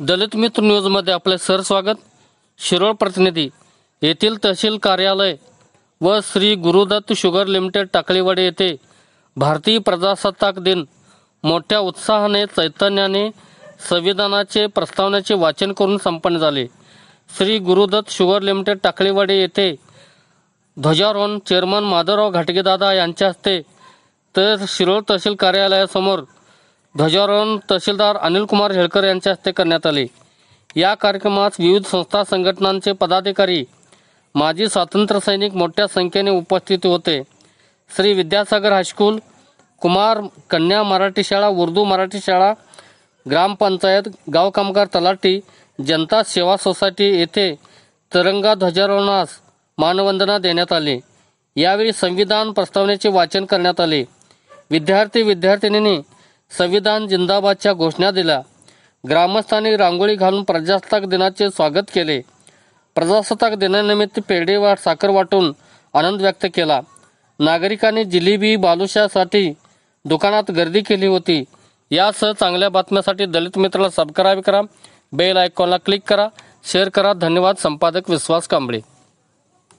दलित मित्र न्यूजमध्ये आपले स्वागत। शिरोळ प्रतिनिधी येथील तहसील कार्यालय व श्री गुरुदत्त शुगर लिमिटेड टाकळीवाडी येथे भारतीय प्रजासत्ताक दिन मोठ्या उत्साहाने चैतन्याने संविधानाचे प्रस्तावनेचे वाचन करून संपन्न झाले। श्री गुरुदत्त शुगर लिमिटेड टाकळीवाडी येथे ध्वजारोहण चेअरमन माधवराव घाटगेदादा यांच्या हस्ते तर शिरोळ तहसील कार्यालयासमोर ध्वजारोहण तहसीलदार अनिल कुमार हेळकर यांच्या हस्ते करण्यात आले। या कार्यक्रमात विविध संस्था संघटनांचे पदाधिकारी माजी स्वातंत्र्य सैनिक मोठ्या संख्येने उपस्थित होते। श्री विद्यासागर हायस्कूल, कुमार कन्या मराठी शाळा, उर्दू मराठी शाळा, ग्रामपंचायत, गाव कामगार तलाठी, जनता सेवा सोसायटी येथे तिरंगा ध्वजारोहणास मानवंदना देण्यात आली। यावेळी संविधान प्रस्तावनेचे वाचन करण्यात आले। विद्यार्थी-विद्यार्थिनींनी संविधान जिंदाबादच्या घोषणा दिल्या। ग्रामस्थांनी रांगोळी घालून प्रजासत्ताक दिनाचे स्वागत केले। प्रजासत्ताक दिनानिमित्त पेढे व साखर वाटून आनंद व्यक्त केला। नागरिकांनी जिलेबी बालुशासाठी दुकानात गर्दी केली होती। यासह चांगल्या बातम्यांसाठी दलित मित्राला सबस्क्राइब करा, बेल आयकॉनला क्लिक करा, शेअर करा। धन्यवाद। संपादक विश्वास कांबळे।